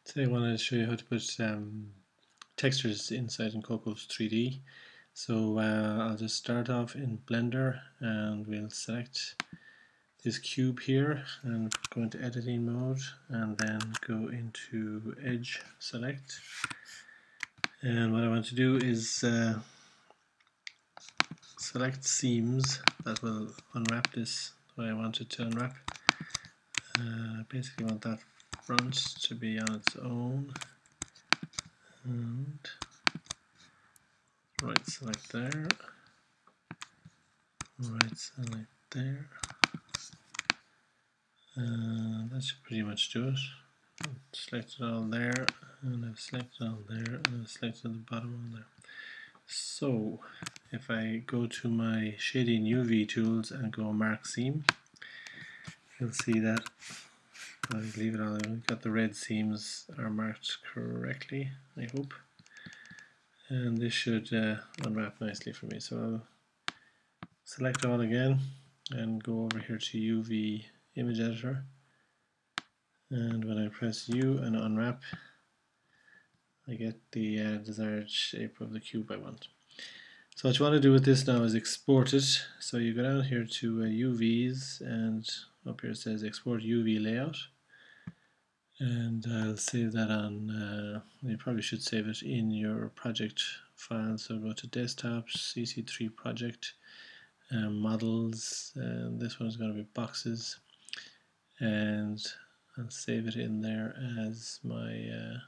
Today I wanted to show you how to put textures inside in Cocos3d. So I'll just start off in Blender and we'll select this cube here and go into editing mode and then go into edge select. And what I want to do is select seams that will unwrap this the way I want it to unwrap. Basically want that front to be on its own. And right select there, right select there, and that should pretty much do it. I've selected all there, and I've selected all there, and I've selected the bottom one there. So if I go to my shading UV tools and go mark seam, you'll see that I'll leave it all. I've got the red seams are marked correctly, I hope. And this should unwrap nicely for me. So I'll select all again and go over here to UV image editor, and when I press U and unwrap, I get the desired shape of the cube I want. So what you want to do with this now is export it. So you go down here to UVs, and up here it says export UV layout, and I'll save that on, you probably should save it in your project file. So go to desktop, CC3 project, models, and this one is going to be boxes, and I'll save it in there as my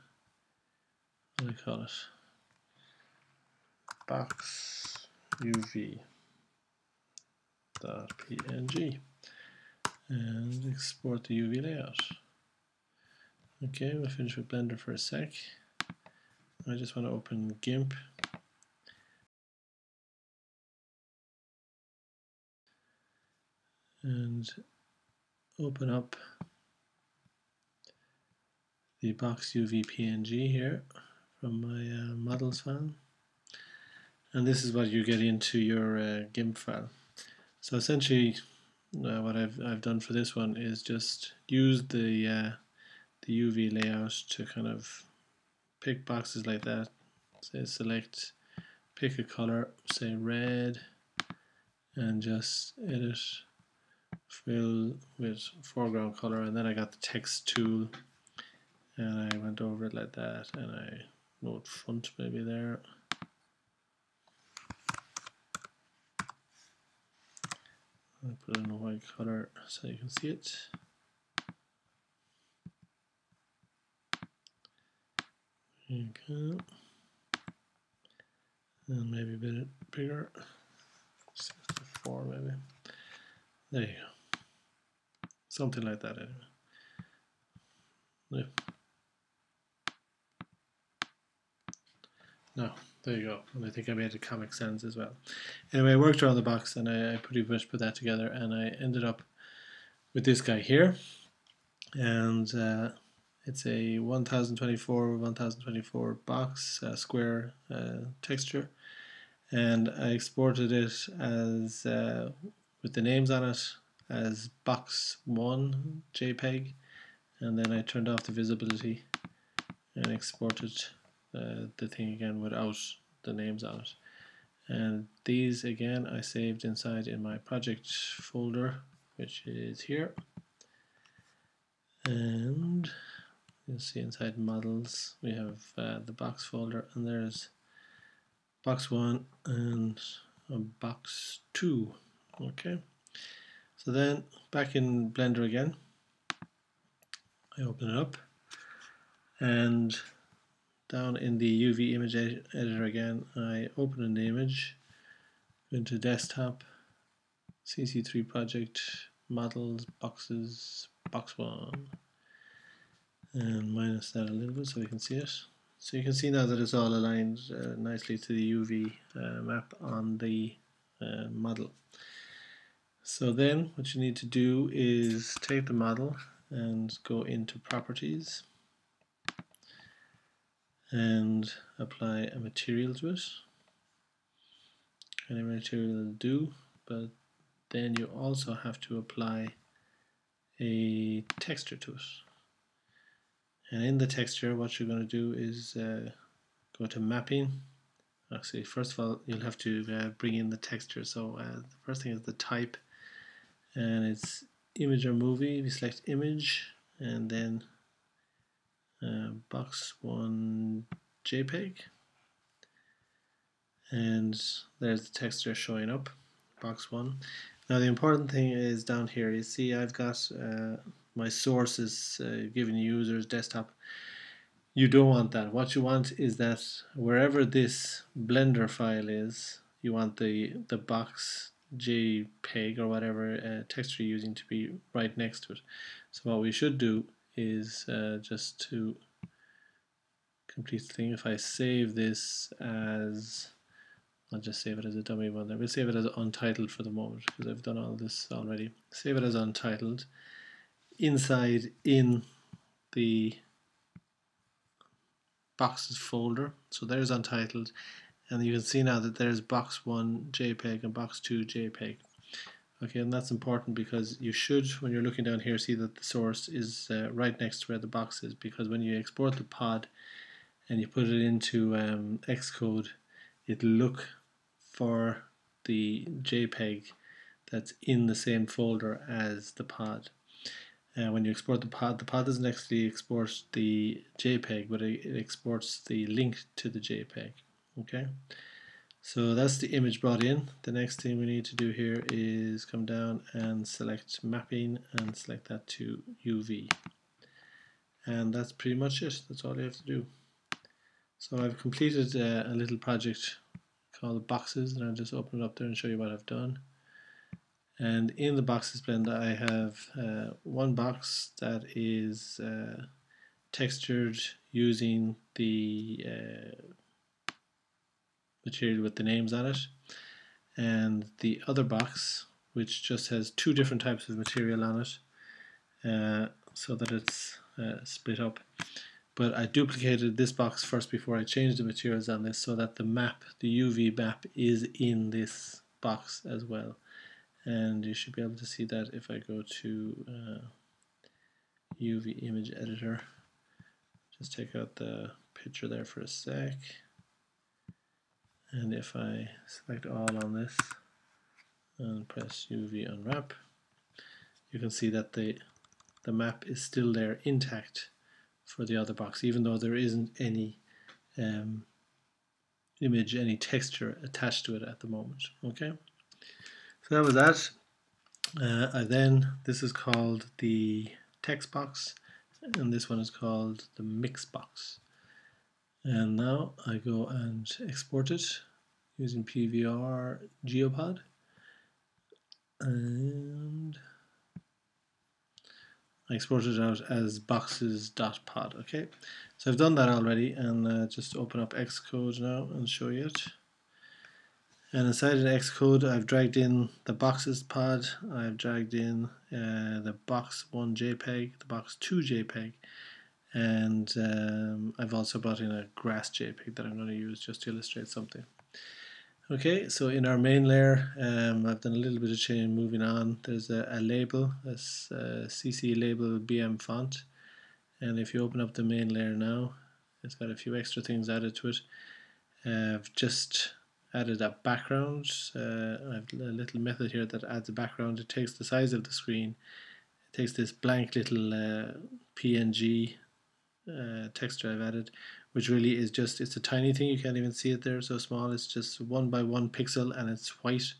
what do I call it, box uv.png, and export the UV layout. Okay, we'll finish with Blender for a sec. I just want to open GIMP. And open up the box UV PNG here from my models file, and this is what you get into your GIMP file. So essentially, what I've done for this one is just use the UV layout to kind of pick boxes like that. Say select, pick a color, say red, and just edit, fill with foreground color, and then I got the text tool and I went over it like that, and I wrote font maybe there. I put in a white color so you can see it. There you go. And maybe a bit bigger. 64 maybe. There you go. Something like that anyway. Yeah. No, there you go. And I think I made a Comic Sans as well. Anyway, I worked around the box and I pretty much put that together, and I ended up with this guy here. And it's a 1024 box square texture, and I exported it as with the names on it as box1 JPEG, and then I turned off the visibility and exported the thing again without the names on it. And these again I saved inside in my project folder, which is here, and you'll see inside models we have the box folder, and there's box 1 and box 2. Okay, so then back in Blender again, I open it up, and down in the UV image editor again, I open an image, go into desktop, CC3 project, models, boxes, box 1, and minus that a little bit so we can see it. So you can see now that it's all aligned nicely to the UV map on the model. So then what you need to do is take the model and go into properties and apply a material to it. Any material will do, but then you also have to apply a texture to it. And in the texture, what you're going to do is go to mapping. Actually, first of all, you'll have to bring in the texture. So the first thing is the type, and it's image or movie. We select image, and then box 1 JPEG, and there's the texture showing up, box 1. Now the important thing is down here, you see I've got my sources given users desktop. You don't want that. What you want is that wherever this Blender file is, you want the box JPEG or whatever texture you're using to be right next to it. So what we should do is just to complete the thing, if I save this as, I'll just save it as a dummy one there. We'll save it as untitled for the moment because I've done all this already. Save it as untitled. Inside in the boxes folder, so there's untitled, and you can see now that there's box 1 JPEG and box 2 JPEG. Okay, and that's important because you should, when you're looking down here, see that the source is right next to where the box is, because when you export the pod and you put it into Xcode, it'll look for the JPEG that's in the same folder as the pod. When you export the pod doesn't actually export the JPEG, but it exports the link to the JPEG. Okay, so that's the image brought in. The next thing we need to do here is come down and select mapping and select that to UV. And that's pretty much it. That's all you have to do. So I've completed a little project called boxes, and I'll just open it up there and show you what I've done. And in the boxes blend, I have one box that is textured using the material with the names on it, and the other box which just has two different types of material on it, so that it's split up. But I duplicated this box first before I changed the materials on this, so that the map, the UV map, is in this box as well. And you should be able to see that if I go to UV image editor. Just take out the picture there for a sec, and if I select all on this and press UV unwrap, you can see that the map is still there intact for the other box, even though there isn't any image, any texture attached to it at the moment. Okay, so that was that. This is called the text box, and this one is called the mix box. And now I go and export it using PVR Geopod, and I exported it out as boxes.pod. Okay, so I've done that already, and just open up Xcode now and show you it. And inside of Xcode, I've dragged in the boxes pod, I've dragged in the box 1 JPEG, the box 2 JPEG, and I've also brought in a grass JPEG that I'm going to use just to illustrate something. Okay, so in our main layer, I've done a little bit of change moving on. There's a label, a CC label BM font, and if you open up the main layer now, it's got a few extra things added to it. I've just added a background. I have a little method here that adds a background. It takes the size of the screen, it takes this blank little PNG texture I've added, which really is just, it's a tiny thing, you can't even see it there, so small. It's just 1 by 1 pixel and it's white,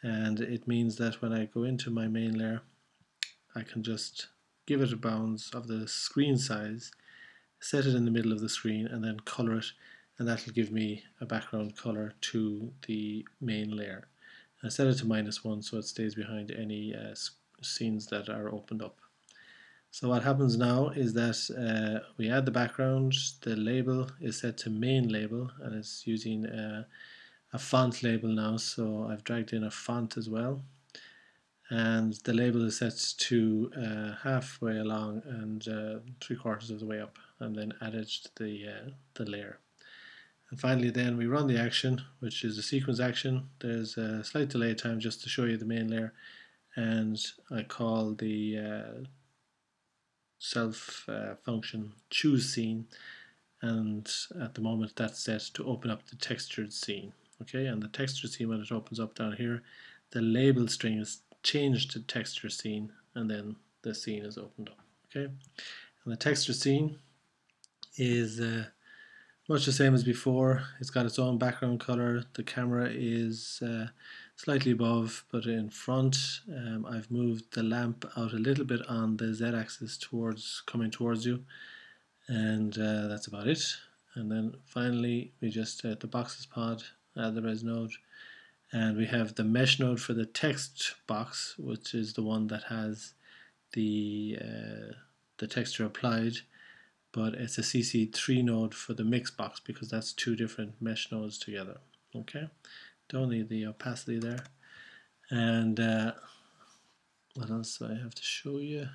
and it means that when I go into my main layer, I can just give it a bounds of the screen size, set it in the middle of the screen, and then color it, and that will give me a background color to the main layer. And I set it to -1 so it stays behind any scenes that are opened up. So what happens now is that we add the background, the label is set to main label, and it's using a font label now, so I've dragged in a font as well. And the label is set to halfway along and 3/4 of the way up, and then added the layer. And finally then we run the action, which is a sequence action. There's a slight delay time just to show you the main layer, and I call the function choose scene, and at the moment that's set to open up the textured scene. Okay, and the texture scene, when it opens up down here, the label string is changed to texture scene, and then the scene is opened up. Okay, and the texture scene is much the same as before. It's got its own background color. The camera is slightly above, but in front. I've moved the lamp out a little bit on the z-axis coming towards you, and that's about it. And then finally we just the boxes pod, add the res node, and we have the mesh node for the text box, which is the one that has the texture applied, but it's a CC3 node for the mix box because that's two different mesh nodes together. Okay, don't need the opacity there. And what else do I have to show you?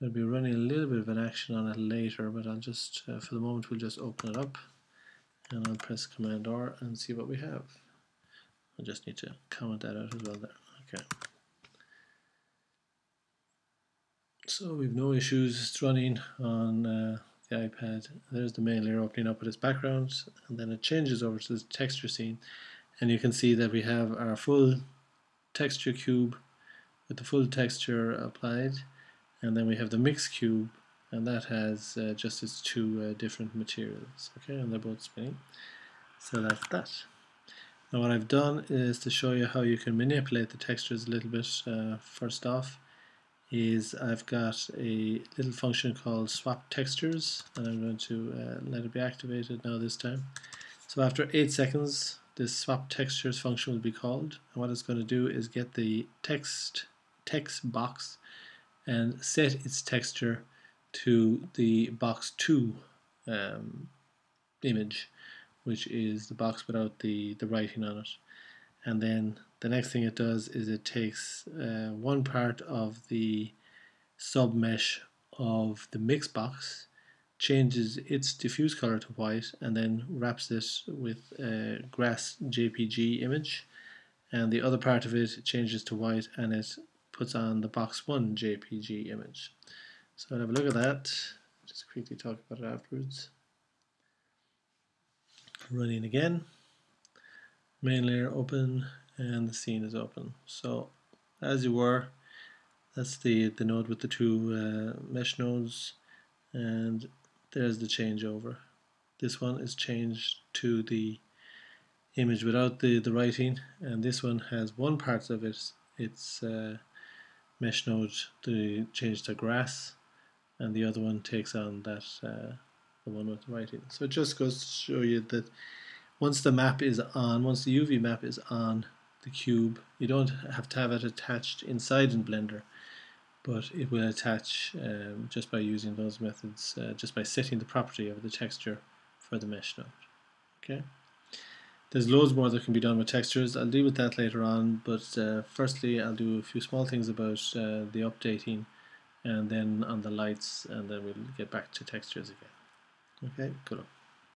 I'll be running a little bit of an action on it later, but I'll just, for the moment, we'll just open it up and I'll press Command R and see what we have. I just need to comment that out as well there. Okay. So we've no issues. It's running on the iPad. There's the main layer opening up with its background, and then it changes over to the texture scene, and you can see that we have our full texture cube with the full texture applied, and then we have the mix cube, and that has just its two different materials. Okay, and they're both spinning. So that's that. Now what I've done is to show you how you can manipulate the textures a little bit. First off is I've got a little function called swap textures, and I'm going to let it be activated now this time. So after 8 seconds, this swap textures function will be called, and what it's going to do is get the text box and set its texture to the box 2 image, which is the box without the writing on it. And then the next thing it does is it takes one part of the sub mesh of the mix box, changes its diffuse color to white, and then wraps it with a grass JPG image, and the other part of it changes to white and it puts on the box 1 JPG image. So I'll have a look at that, just quickly talk about it afterwards. Running again, main layer open, and the scene is open. So as you were, that's the node with the two mesh nodes, and there's the changeover. This one is changed to the image without the writing, and this one has one part of it, its mesh node to change to grass, and the other one takes on that the one with the writing. So it just goes to show you that once the map is on, once the UV map is on the cube, you don't have to have it attached inside in Blender, but it will attach just by using those methods, just by setting the property of the texture for the mesh node. Okay. There's loads more that can be done with textures. I'll deal with that later on, but firstly I'll do a few small things about the updating, and then on the lights, and then we'll get back to textures again. Okay, good luck.